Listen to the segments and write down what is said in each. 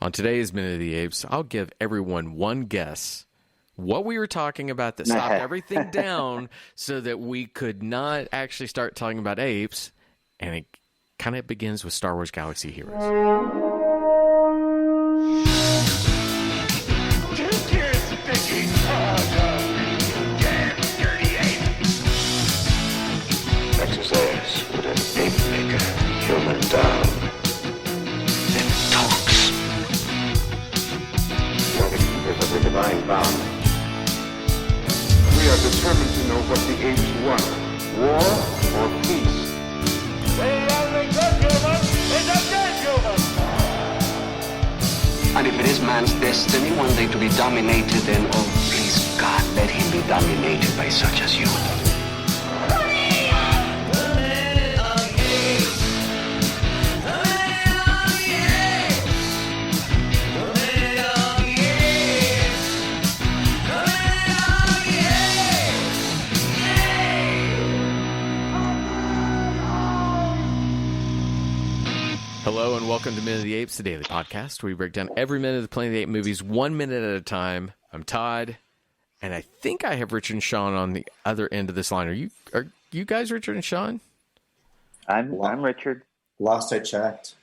On today's Minute of the Apes, I'll give everyone one guess what we were talking about that stopped everything down so that we could not actually start talking about apes. And it kind of begins with Star Wars Galaxy Heroes. Exercise put an ape maker human down. Then talks. There's a divine bound. We are determined to know what the apes want, war or peace. The only good human is a dead human. And if it is man's destiny one day to be dominated, then, oh, please, God, let him be dominated by such as you. Hello and welcome to Minute of the Apes, the daily podcast where we break down every minute of the Planet of the Apes movies 1 minute at a time. I'm Todd, and I think I have Richard and Sean on the other end of this line. Are you guys Richard and Sean? I'm Richard. Last I checked.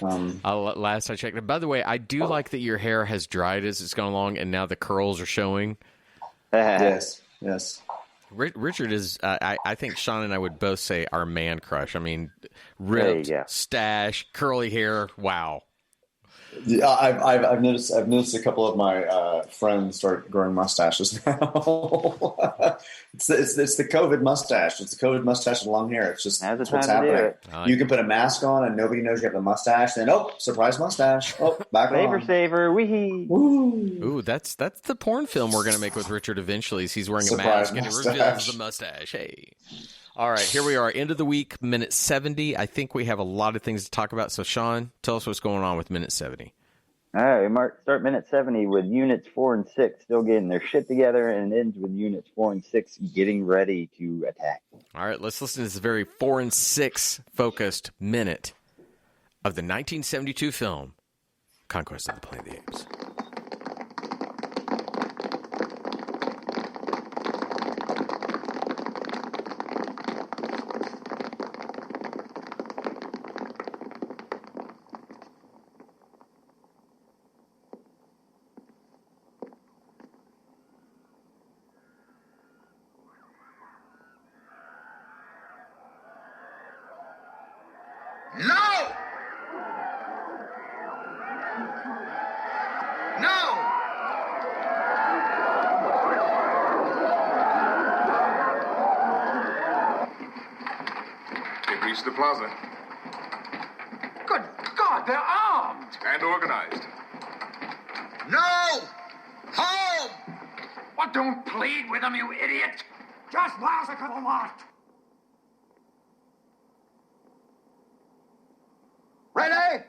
Last I checked. And by the way, I do like that your hair has dried as it's gone along, and now the curls are showing. Yes. Richard is, I think Sean and I would both say our man crush. I mean, ripped, stash, curly hair. Wow. Yeah, I've noticed a couple of my friends start growing mustaches now. it's the COVID mustache. It's the COVID mustache and long hair. It's just Now's the what's time to do happening. it. You can put a mask on and nobody knows you have a mustache. Then surprise mustache. Oh, back Flavor on. saver, wee. Ooh, that's the porn film we're gonna make with Richard eventually. Is he's wearing Surprise a mask and it mustache. reveals the mustache. Hey. All right, here we are, end of the week, minute 70. I think we have a lot of things to talk about. So, Sean, tell us what's going on with minute 70. All right, we start minute 70 with units 4 and 6 still getting their shit together, and it ends with units 4 and 6 getting ready to attack. All right, let's listen to this very 4 and 6 focused minute of the 1972 film Conquest of the Planet of the Apes. Reach the plaza. Good God, they're armed. And organized. No! Home! Well, don't plead with them, you idiot. Just massacre the lot. Ready?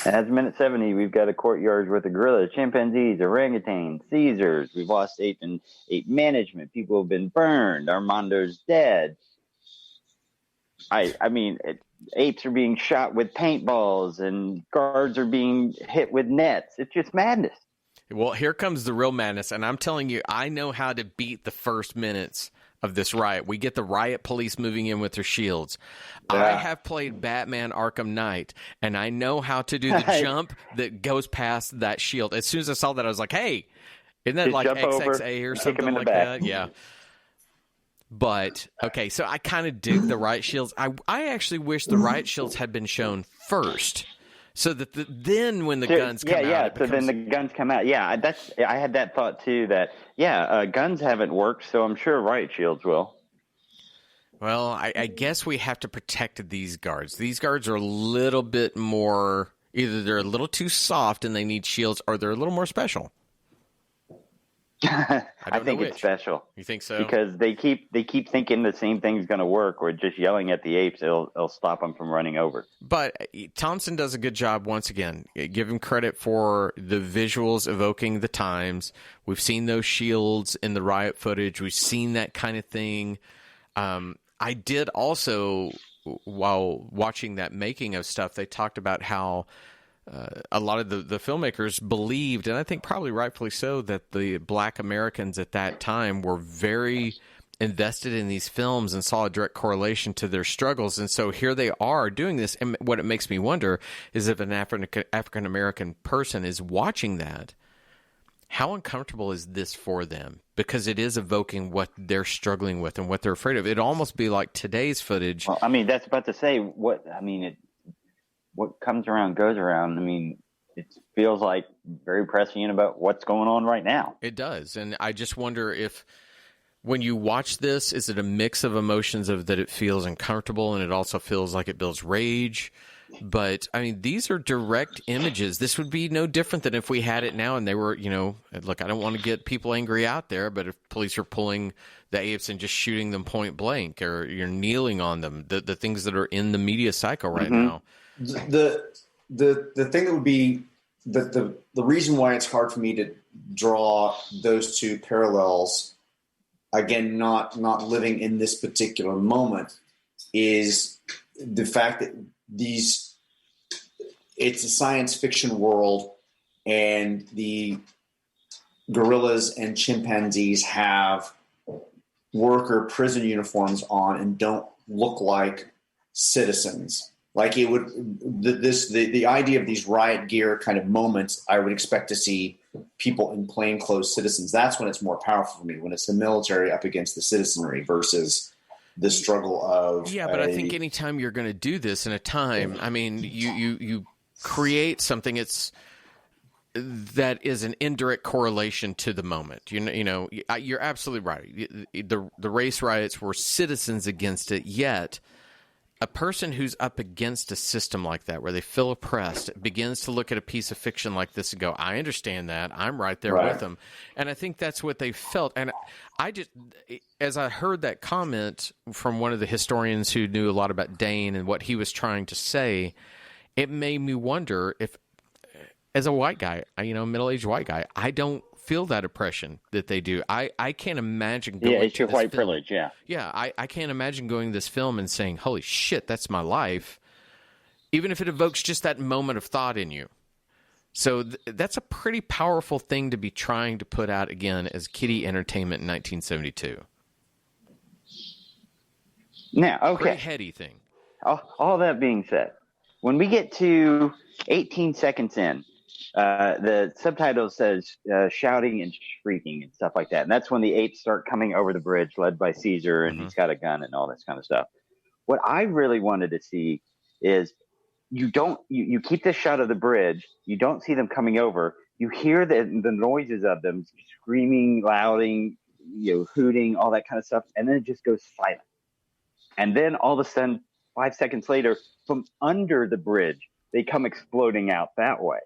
As minute 70, we've got a courtyard with a gorilla, chimpanzees, orangutans, Caesars. We've lost ape management. People have been burned. Armando's dead. Apes are being shot with paintballs, and guards are being hit with nets. It's just madness. Well, here comes the real madness, and I'm telling you, I know how to beat the first minutes of this riot. We get the riot police moving in with their shields. Yeah. I have played Batman Arkham Knight, and I know how to do the jump that goes past that shield. As soon as I saw that, I was like, hey, isn't that just like XXA or something like that? Yeah. But, okay, so I kind of dig the riot shields. I actually wish the riot shields had been shown first. So that then when the guns come out... so then the guns come out. Yeah, I had that thought too, that, guns haven't worked, so I'm sure riot shields will. Well, I guess we have to protect these guards. These guards are a little bit more... Either they're a little too soft and they need shields, or they're a little more special. I think it's special. You think so? Because they keep thinking the same thing's going to work, or just yelling at the apes, it'll stop them from running over. But Thompson does a good job once again. Give him credit for the visuals evoking the times. We've seen those shields in the riot footage. We've seen that kind of thing. I did also while watching that making of stuff, they talked about how a lot of the filmmakers believed, and I think probably rightfully so, that the Black Americans at that time were very invested in these films and saw a direct correlation to their struggles. And so here they are doing this. And what it makes me wonder is if an African American person is watching that, how uncomfortable is this for them? Because it is evoking what they're struggling with and what they're afraid of. It'd almost be like today's footage. Well, I mean, that's about to say what comes around goes around. I mean, it feels like very prescient about what's going on right now. It does. And I just wonder if, when you watch this, is it a mix of emotions of that it feels uncomfortable and it also feels like it builds rage? But, I mean, these are direct images. This would be no different than if we had it now and they were, look, I don't want to get people angry out there, but if police are pulling the apes and just shooting them point blank, or you're kneeling on them, the things that are in the media cycle right now. The thing that would be the reason why it's hard for me to draw those two parallels, again, not living in this particular moment, is the fact that it's a science fiction world, and the gorillas and chimpanzees have worker prison uniforms on and don't look like citizens. Like it would, the idea of these riot gear kind of moments, I would expect to see people in plainclothes citizens. That's when it's more powerful for me, when it's the military up against the citizenry versus the struggle of. Yeah, but I think anytime you're going to do this in a time, I mean, you create something that is an indirect correlation to the moment. You're absolutely right. The race riots were citizens against it, yet a person who's up against a system like that, where they feel oppressed, begins to look at a piece of fiction like this and go, I understand that. I'm right there with them. And I think that's what they felt. And as I heard that comment from one of the historians who knew a lot about Dane and what he was trying to say, it made me wonder if, as a white guy, middle-aged white guy, I don't feel that oppression that they do. I can't imagine going it's your white privilege, Yeah, I can't imagine going to this film and saying, holy shit, that's my life, even if it evokes just that moment of thought in you. So that's a pretty powerful thing to be trying to put out, again, as kiddie entertainment in 1972. Now, okay. Pretty heady thing. All that being said, when we get to 18 seconds in, the subtitle says shouting and shrieking and stuff like that. And that's when the apes start coming over the bridge, led by Caesar, and he's got a gun and all this kind of stuff. What I really wanted to see is you keep this shot of the bridge. You don't see them coming over. You hear the noises of them screaming, louding, hooting, all that kind of stuff. And then it just goes silent. And then all of a sudden, 5 seconds later, from under the bridge, they come exploding out that way.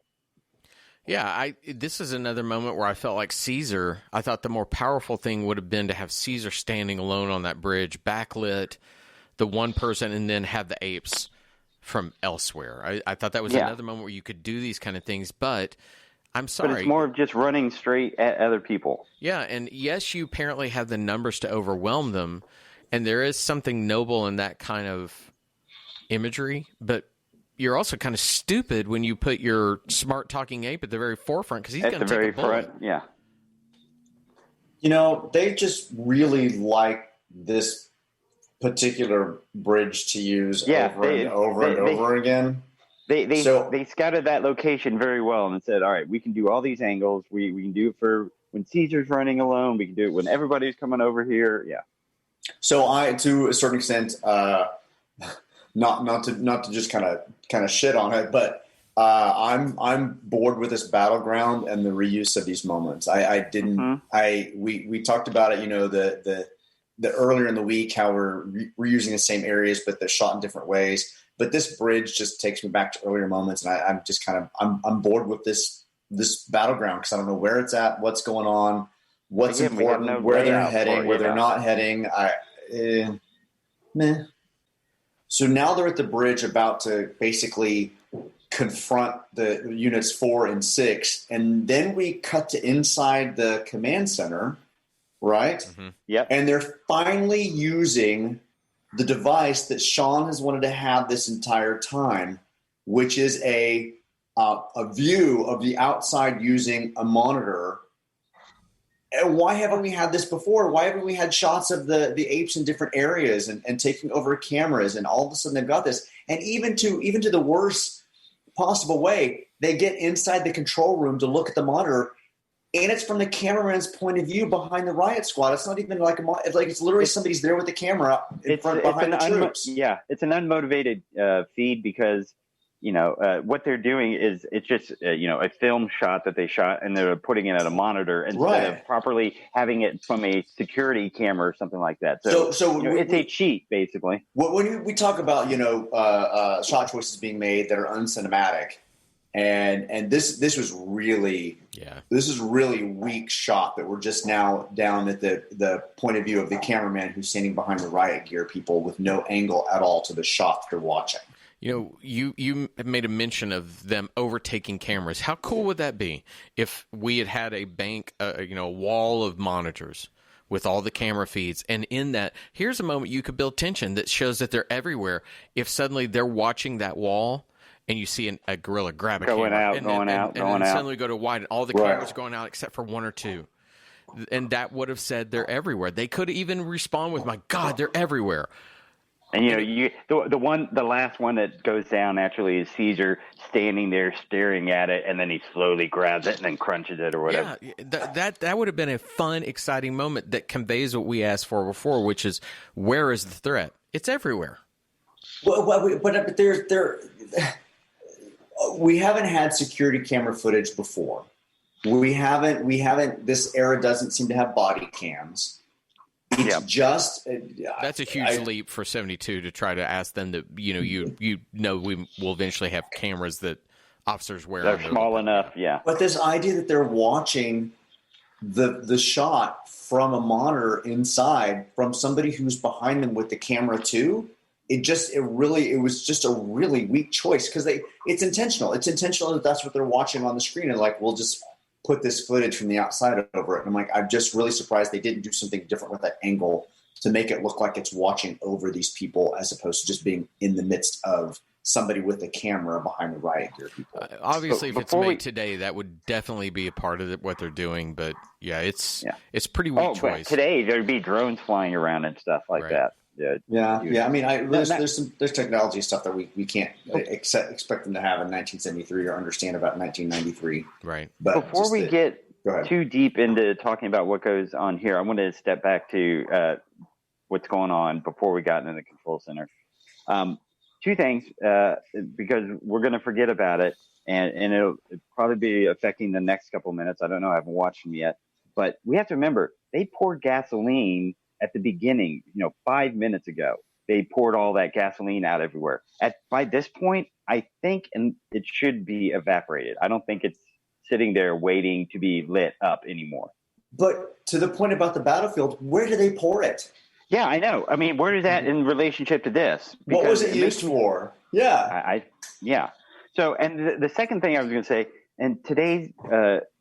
Yeah, this is another moment where I felt like Caesar. I thought the more powerful thing would have been to have Caesar standing alone on that bridge, backlit, the one person, and then have the apes from elsewhere. I thought that was another moment where you could do these kind of things, but I'm sorry. But it's more of just running straight at other people. Yeah, and yes, you apparently have the numbers to overwhelm them, and there is something noble in that kind of imagery, but you're also kind of stupid when you put your smart talking ape at the very forefront, because he's going to take a bullet. Front, yeah. They just really like this particular bridge to use over and over again. They scouted that location very well and said, all right, we can do all these angles. We can do it for when Caesar's running alone. We can do it when everybody's coming over here. Yeah. So to a certain extent, not to just kind of shit on it, but I'm bored with this battleground and the reuse of these moments. We talked about it, the earlier in the week, how we're reusing the same areas, but they're shot in different ways. But this bridge just takes me back to earlier moments, and I'm just I'm bored with this battleground, because I don't know where it's at, what's going on, what's important, where they're heading, where they're not heading. Meh. So now they're at the bridge, about to basically confront the units 4 and 6, and then we cut to inside the command center, right? Mm-hmm. Yep. And they're finally using the device that Sean has wanted to have this entire time, which is a view of the outside using a monitor. And why haven't we had this before? Why haven't we had shots of the apes in different areas and taking over cameras, and all of a sudden they've got this? And even to the worst possible way, they get inside the control room to look at the monitor, and it's from the cameraman's point of view behind the riot squad. It's not even like it's literally somebody's there with the camera behind the troops. It's an unmotivated feed because what they're doing is it's just a film shot that they shot, and they're putting it at a monitor instead of properly having it from a security camera or something like that. So it's a cheat basically. When we talk about shot choices being made that are uncinematic. And this was really this is really weak shot that we're just now down at the point of view of the cameraman who's standing behind the riot gear people with no angle at all to the shot they're watching. You made a mention of them overtaking cameras. How cool would that be if we had a bank, a wall of monitors with all the camera feeds, and in that, here's a moment you could build tension that shows that they're everywhere. If suddenly they're watching that wall, and you see a gorilla grab a camera. Going out. Suddenly go to wide, and all the cameras going out except for one or two. And that would have said they're everywhere. They could even respond with, my God, they're everywhere. And the last one that goes down actually is Caesar standing there staring at it, and then he slowly grabs it and then crunches it or whatever. Yeah, that would have been a fun, exciting moment that conveys what we asked for before, which is, where is the threat? It's everywhere. But we haven't had security camera footage before. We haven't. This era doesn't seem to have body cams. It's just that's a huge leap for 72 to try to ask them that. We will eventually have cameras that officers wear. They're small enough, yeah. But this idea that they're watching the shot from a monitor inside from somebody who's behind them with the camera too. It was just a really weak choice because it's intentional. It's intentional that that's what they're watching on the screen, and we'll just put this footage from the outside over it. And I'm just really surprised they didn't do something different with that angle to make it look like it's watching over these people as opposed to just being in the midst of somebody with a camera behind the riot gear people. Obviously, if it's made today, that would definitely be a part of what they're doing. But it's pretty weak choice. Today there'd be drones flying around and stuff like that. Yeah. I mean, there's technology stuff that we can't expect them to have in 1973 or understand about 1993. Right. But before we get too deep into talking about what goes on here, I want to step back to what's going on before we got into the control center. Two things, because we're going to forget about it, and it'll probably be affecting the next couple minutes. I don't know. I haven't watched them yet. But we have to remember, they poured gasoline at the beginning, 5 minutes ago. They poured all that gasoline out everywhere. By this point, I think it should be evaporated. I don't think it's sitting there waiting to be lit up anymore. But to the point about the battlefield, where do they pour it? Yeah, I know. I mean, where is that in relationship to this? Because what was it used for? Yeah. Yeah. So, and the second thing I was going to say, and today's,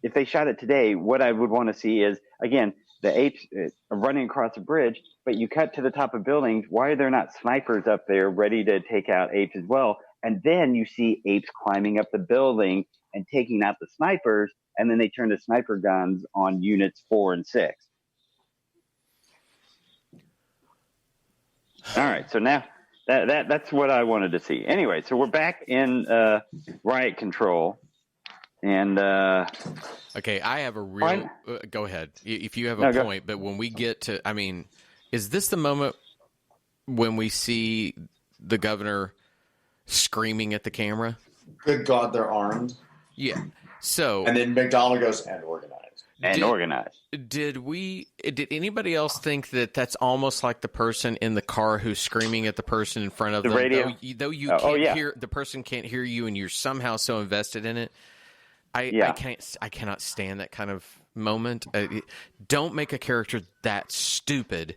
if they shot it today, what I would want to see is, again, the apes are running across a bridge, but you cut to the top of buildings. Why are there not snipers up there ready to take out apes as well? And then you see apes climbing up the building and taking out the snipers, and then they turn the sniper guns on units 4 and 6. All right, so now that's what I wanted to see. Anyway, so we're back in riot control. And okay, I have a real go ahead if you have a point. But when we get to, I mean, is this the moment when we see the governor screaming at the camera? Good God, they're armed. Yeah. So and then McDonald goes and organized. Did anybody else think that that's almost like the person in the car who's screaming at the person in front of the them? Radio? Though you can't hear, the person can't hear you, and you're somehow so invested in it. I cannot stand that kind of moment. Don't make a character that stupid.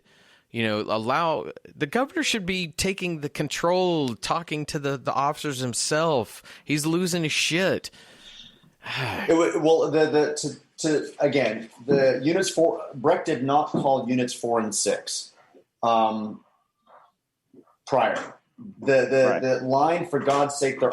Allow the governor should be taking the control, talking to the officers himself. He's losing his shit. Again, the units 4. Breck did not call units 4 and 6. prior. The line, for God's sake, they're